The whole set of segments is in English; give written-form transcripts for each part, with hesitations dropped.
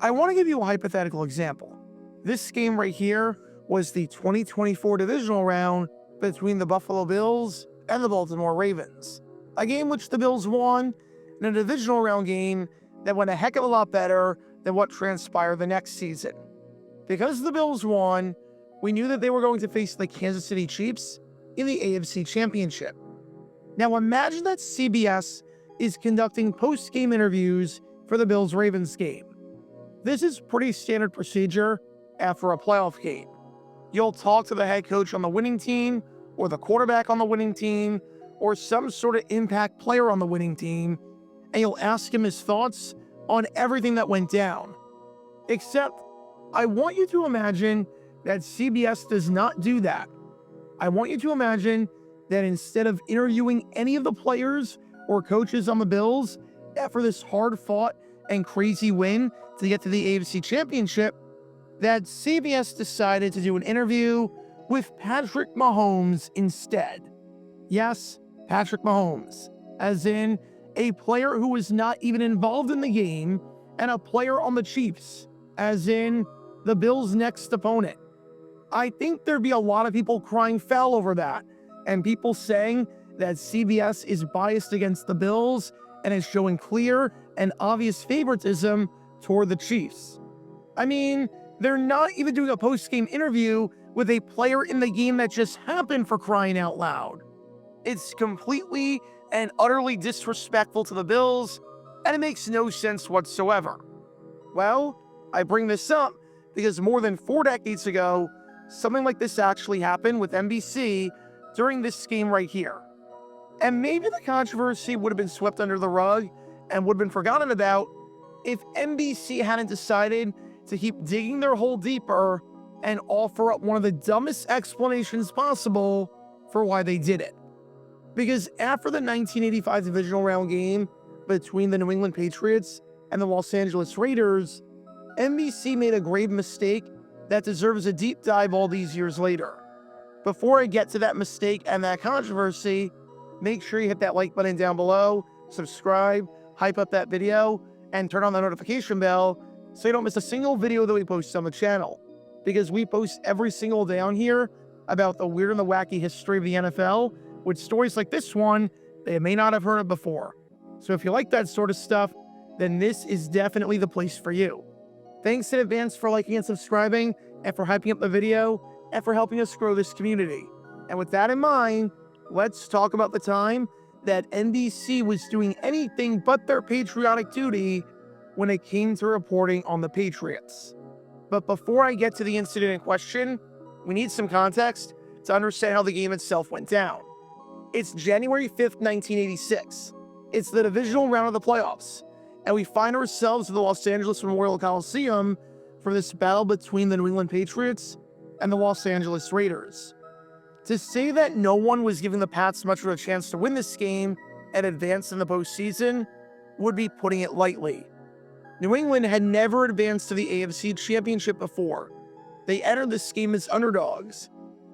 I want to give you a hypothetical example. This game right here was the 2024 divisional round between the Buffalo Bills and the Baltimore Ravens. A game which the Bills won in a divisional round game that went a heck of a lot better than what transpired the next season. Because the Bills won, we knew that they were going to face the Kansas City Chiefs in the AFC Championship. Now imagine that CBS is conducting post-game interviews for the Bills-Ravens game. This is pretty standard procedure after a playoff game. You'll talk to the head coach on the winning team, or the quarterback on the winning team, or some sort of impact player on the winning team, and you'll ask him his thoughts on everything that went down. Except, I want you to imagine that CBS does not do that. I want you to imagine that instead of interviewing any of the players or coaches on the Bills after this hard-fought and crazy win to get to the AFC Championship, that CBS decided to do an interview with Patrick Mahomes instead. Yes, Patrick Mahomes, as in a player who was not even involved in the game, and a player on the Chiefs, as in the Bills' next opponent. I think there'd be a lot of people crying foul over that, and people saying that CBS is biased against the Bills and is showing clear and obvious favoritism toward the Chiefs. I mean, they're not even doing a post-game interview with a player in the game that just happened, for crying out loud. It's completely and utterly disrespectful to the Bills, and it makes no sense whatsoever. Well, I bring this up because more than 4 decades ago, something like this actually happened with NBC during this game right here. And maybe the controversy would have been swept under the rug and would have been forgotten about if NBC hadn't decided to keep digging their hole deeper and offer up one of the dumbest explanations possible for why they did it. Because after the 1985 divisional round game between the New England Patriots and the Los Angeles Raiders, NBC made a grave mistake that deserves a deep dive all these years later. Before I get to that mistake and that controversy, make sure you hit that like button down below, subscribe, hype up that video, and turn on the notification bell so you don't miss a single video that we post on the channel. Because we post every single day on here about the weird and the wacky history of the NFL, with stories like this one they may not have heard of before. So if you like that sort of stuff, then this is definitely the place for you. Thanks in advance for liking and subscribing, and for hyping up the video, and for helping us grow this community. And with that in mind, let's talk about the time that NBC was doing anything but their patriotic duty when it came to reporting on the Patriots. But before I get to the incident in question, we need some context to understand how the game itself went down. It's January 5th, 1986. It's the divisional round of the playoffs, and we find ourselves at the Los Angeles Memorial Coliseum for this battle between the New England Patriots and the Los Angeles Raiders. To say that no one was giving the Pats much of a chance to win this game and advance in the postseason would be putting it lightly. New England had never advanced to the AFC Championship before. They entered this game as underdogs,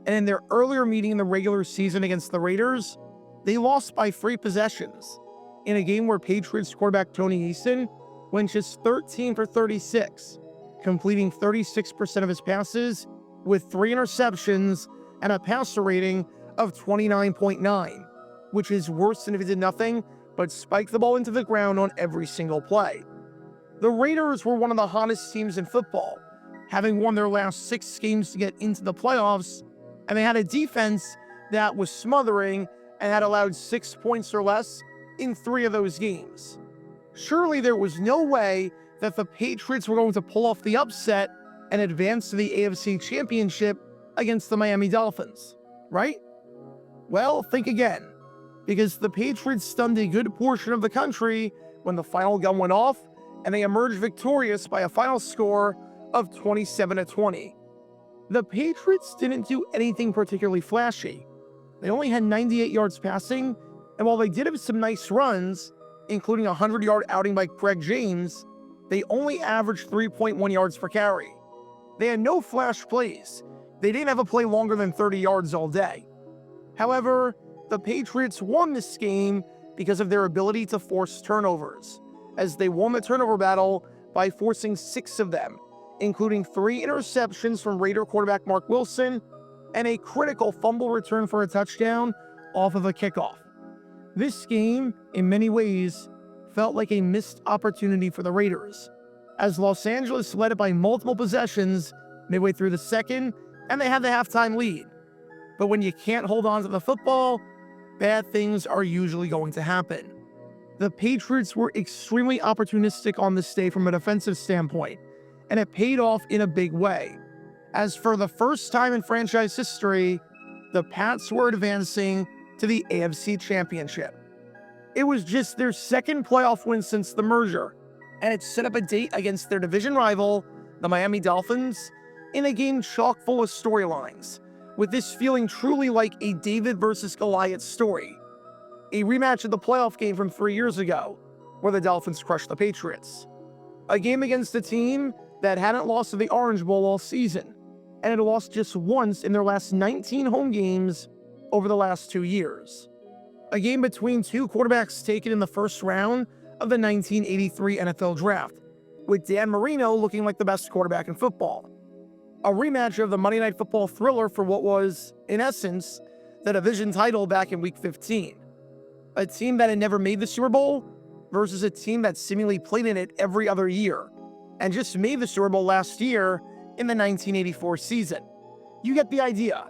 and in their earlier meeting in the regular season against the Raiders, they lost by 3 possessions, in a game where Patriots quarterback Tony Eason went just 13 for 36, completing 36% of his passes with 3 interceptions and a passer rating of 29.9, which is worse than if he did nothing but spike the ball into the ground on every single play. The Raiders were one of the hottest teams in football, having won their last 6 games to get into the playoffs, and they had a defense that was smothering and had allowed 6 points or less in 3 of those games. Surely there was no way that the Patriots were going to pull off the upset and advance to the AFC Championship against the Miami Dolphins, right? Well, think again, because the Patriots stunned a good portion of the country when the final gun went off, and they emerged victorious by a final score of 27-20. The Patriots didn't do anything particularly flashy. They only had 98 yards passing, and while they did have some nice runs, including a 100-yard outing by Craig James, they only averaged 3.1 yards per carry. They had no flash plays. They didn't have a play longer than 30 yards all day. However, the Patriots won this game because of their ability to force turnovers, as they won the turnover battle by forcing 6 of them, including 3 interceptions from Raider quarterback Mark Wilson and a critical fumble return for a touchdown off of a kickoff. This game, in many ways, felt like a missed opportunity for the Raiders, as Los Angeles led it by multiple possessions midway through the second, and they had the halftime lead. But when you can't hold on to the football, bad things are usually going to happen. The Patriots were extremely opportunistic on this day from a defensive standpoint, and it paid off in a big way. As for the first time in franchise history, the Pats were advancing to the AFC Championship. It was just their second playoff win since the merger, and it set up a date against their division rival, the Miami Dolphins, in a game chock full of storylines, with this feeling truly like a David versus Goliath story. A rematch of the playoff game from 3 years ago, where the Dolphins crushed the Patriots. A game against a team that hadn't lost to the Orange Bowl all season, and had lost just once in their last 19 home games over the last 2 years. A game between 2 quarterbacks taken in the first round of the 1983 NFL Draft, with Dan Marino looking like the best quarterback in football. A rematch of the Monday Night Football thriller for what was, in essence, the division title back in Week 15. A team that had never made the Super Bowl versus a team that seemingly played in it every other year, and just made the Super Bowl last year in the 1984 season. You get the idea.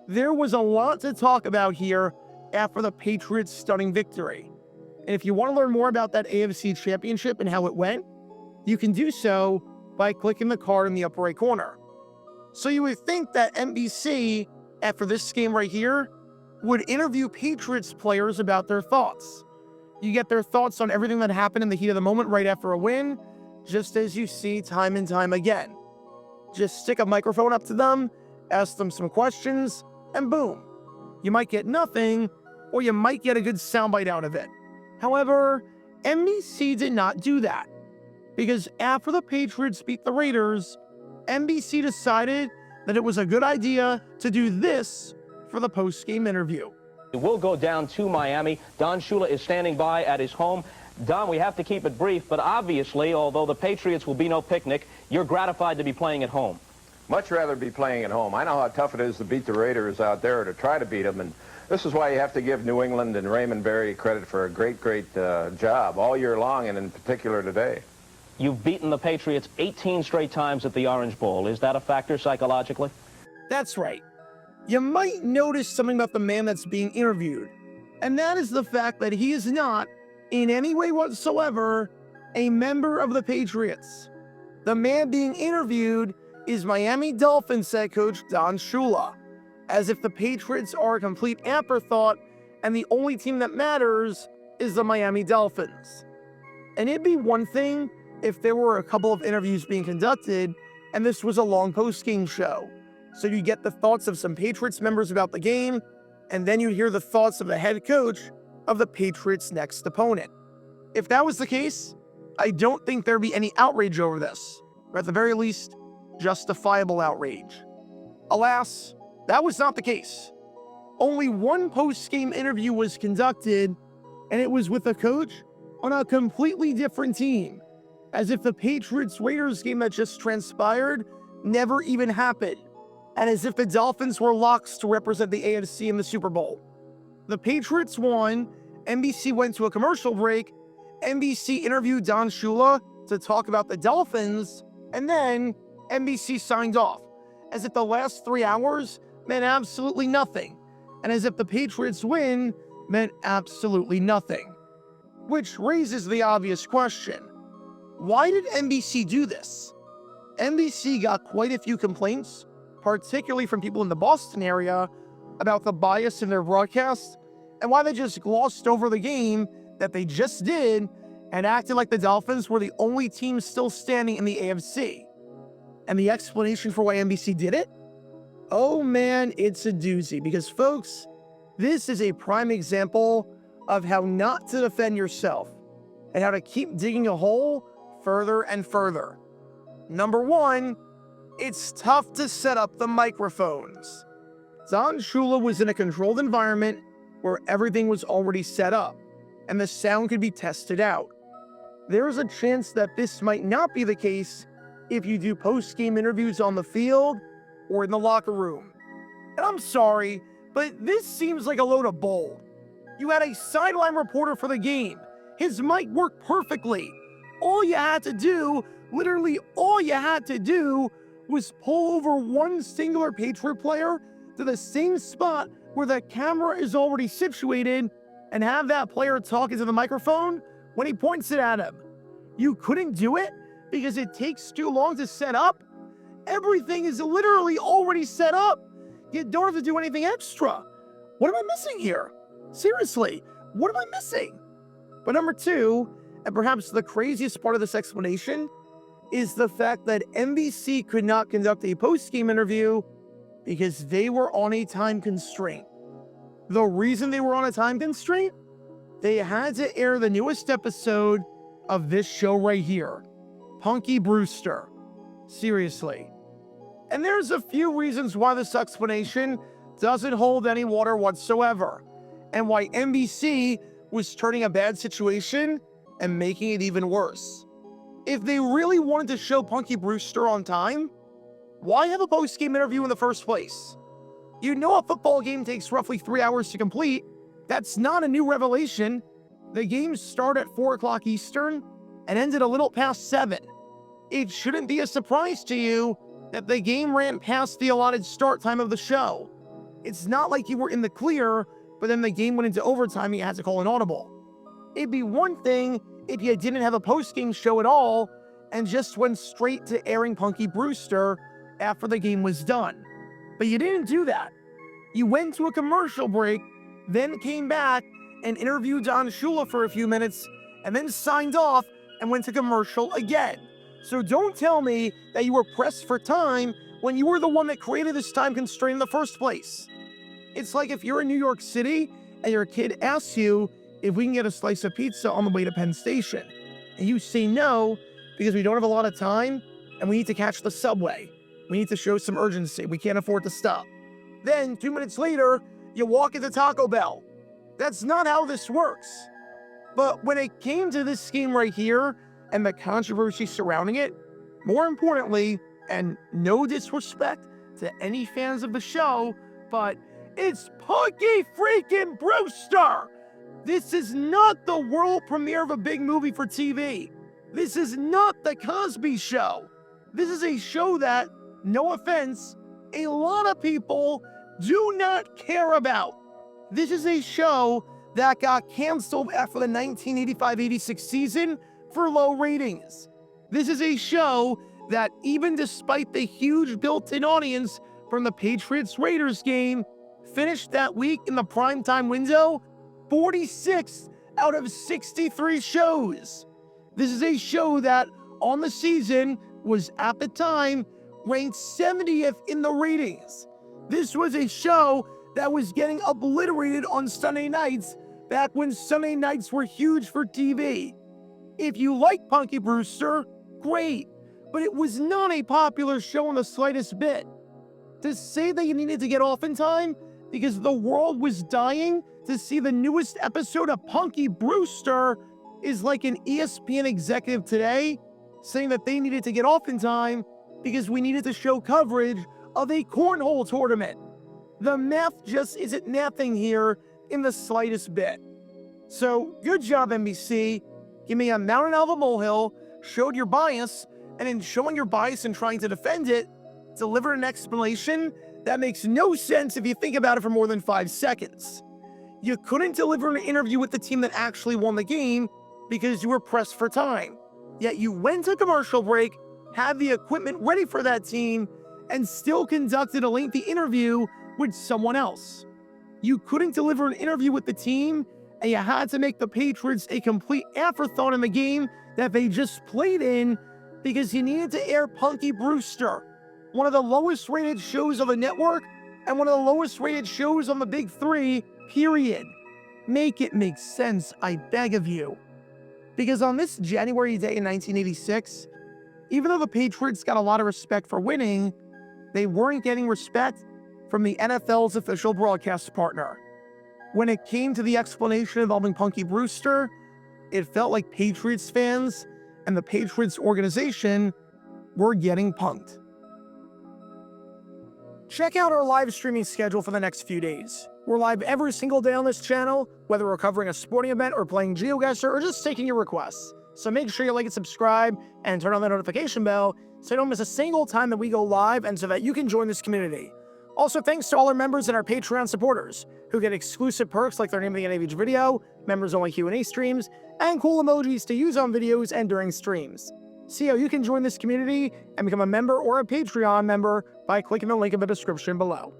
There was a lot to talk about here after the Patriots' stunning victory. And if you want to learn more about that AFC Championship and how it went, you can do so by clicking the card in the upper right corner. So you would think that NBC, after this game right here, would interview Patriots players about their thoughts. You get their thoughts on everything that happened in the heat of the moment right after a win, just as you see time and time again. Just stick a microphone up to them, ask them some questions, and boom. You might get nothing, or you might get a good soundbite out of it. However, NBC did not do that, because after the Patriots beat the Raiders, NBC decided that it was a good idea to do this for the post-game interview. We'll go down to Miami. Don Shula is standing by at his home. Don, we have to keep it brief, but obviously, although the Patriots will be no picnic, you're gratified to be playing at home. Much rather be playing at home. I know how tough it is to beat the Raiders out there, or to try to beat them, and this is why you have to give New England and Raymond Berry credit for a great job all year long, and in particular today. You've beaten the Patriots 18 straight times at the Orange Bowl. Is that a factor psychologically? That's right. You might notice something about the man that's being interviewed, and that is the fact that he is not, in any way whatsoever, a member of the Patriots. The man being interviewed is Miami Dolphins head coach Don Shula, as if the Patriots are a complete afterthought and the only team that matters is the Miami Dolphins. And it'd be one thing if there were a couple of interviews being conducted and this was a long post-game show, so you get the thoughts of some Patriots members about the game, and then you hear the thoughts of the head coach of the Patriots' next opponent. If that was the case, I don't think there'd be any outrage over this, or at the very least, justifiable outrage. Alas, that was not the case. Only one post-game interview was conducted, and it was with a coach on a completely different team, as if the Patriots-Raiders game that just transpired never even happened, and as if the Dolphins were locks to represent the AFC in the Super Bowl. The Patriots won, NBC went to a commercial break, NBC interviewed Don Shula to talk about the Dolphins, and then NBC signed off, as if the last 3 hours meant absolutely nothing, and as if the Patriots win meant absolutely nothing. Which raises the obvious question: why did NBC do this? NBC got quite a few complaints, particularly from people in the Boston area, about the bias in their broadcast, and why they just glossed over the game that they just did and acted like the Dolphins were the only team still standing in the AFC. And the explanation for why NBC did it? Oh man, it's a doozy, because folks, this is a prime example of how not to defend yourself and how to keep digging a hole further and further. Number one, it's tough to set up the microphones. Don Shula was in a controlled environment where everything was already set up and the sound could be tested out. there's a chance that this might not be the case if you do post-game interviews on the field or in the locker room. And I'm sorry, but this seems like a load of bull. You had a sideline reporter for the game. His mic worked perfectly. All you had to do, literally all you had to do, was pull over one singular Patriot player to the same spot where the camera is already situated and have that player talk into the microphone when he points it at him. You couldn't do it because it takes too long to set up? Everything is literally already set up. You don't have to do anything extra. What am I missing here? Seriously, what am I missing? But number two, and perhaps the craziest part of this explanation, is the fact that NBC could not conduct a post-game interview because they were on a time constraint. The reason they were on a time constraint? They had to air the newest episode of this show right here, Punky Brewster. Seriously. And there's a few reasons why this explanation doesn't hold any water whatsoever, and why NBC was turning a bad situation and making it even worse. If they really wanted to show Punky Brewster on time, why have a post-game interview in the first place? You know a football game takes roughly 3 hours to complete. That's not a new revelation. The games start at 4 o'clock Eastern and ended a little past 7. It shouldn't be a surprise to you that the game ran past the allotted start time of the show. It's not like you were in the clear, but then the game went into overtime and you had to call an audible. It'd be one thing if you didn't have a post-game show at all and just went straight to airing Punky Brewster after the game was done. But you didn't do that. You went to a commercial break, then came back and interviewed Don Shula for a few minutes, and then signed off and went to commercial again. So don't tell me that you were pressed for time when you were the one that created this time constraint in the first place. It's like if you're in New York City and your kid asks you if we can get a slice of pizza on the way to Penn Station, and you say no because we don't have a lot of time and we need to catch the subway. We need to show some urgency. We can't afford to stop. Then 2 minutes later, you walk into Taco Bell. That's not how this works. But when it came to this game right here and the controversy surrounding it, more importantly, and no disrespect to any fans of the show, but it's Punky freaking Brewster! This is not the world premiere of a big movie for TV. This is not The Cosby Show. This is a show that, no offense, a lot of people do not care about. This is a show that got canceled after the 1985-86 season for low ratings. This is a show that, even despite the huge built-in audience from the Patriots-Raiders game, finished that week in the primetime window 46 out of 63 shows. This is a show that, on the season, was at the time ranked 70th in the ratings. This was a show that was getting obliterated on Sunday nights back when Sunday nights were huge for TV. If you like Punky Brewster, great, but it was not a popular show in the slightest bit. To say that you needed to get off in time because the world was dying to see the newest episode of Punky Brewster is like an ESPN executive today saying that they needed to get off in time because we needed to show coverage of a cornhole tournament. The math just isn't mathing here in the slightest bit. So, good job, NBC. Give me a mountain out of a molehill, showed your bias, and in showing your bias and trying to defend it, delivered an explanation that makes no sense if you think about it for more than 5 seconds. You couldn't deliver an interview with the team that actually won the game because you were pressed for time. Yet you went to commercial break, had the equipment ready for that team, and still conducted a lengthy interview with someone else. You couldn't deliver an interview with the team, and you had to make the Patriots a complete afterthought in the game that they just played in because you needed to air Punky Brewster, one of the lowest rated shows on the network and one of the lowest rated shows on the Big Three, period. Make it make sense, I beg of you. Because on this January day in 1986, even though the Patriots got a lot of respect for winning, they weren't getting respect from the NFL's official broadcast partner. When it came to the explanation involving Punky Brewster, it felt like Patriots fans and the Patriots organization were getting punked. Check out our live streaming schedule for the next few days. We're live every single day on this channel, whether we're covering a sporting event or playing GeoGuessr or just taking your requests. So make sure you like and subscribe and turn on the notification bell so you don't miss a single time that we go live and so that you can join this community. Also, thanks to all our members and our Patreon supporters who get exclusive perks like their name at the end of each video, members-only Q&A streams, and cool emojis to use on videos and during streams. See how you can join this community and become a member or a Patreon member by clicking the link in the description below.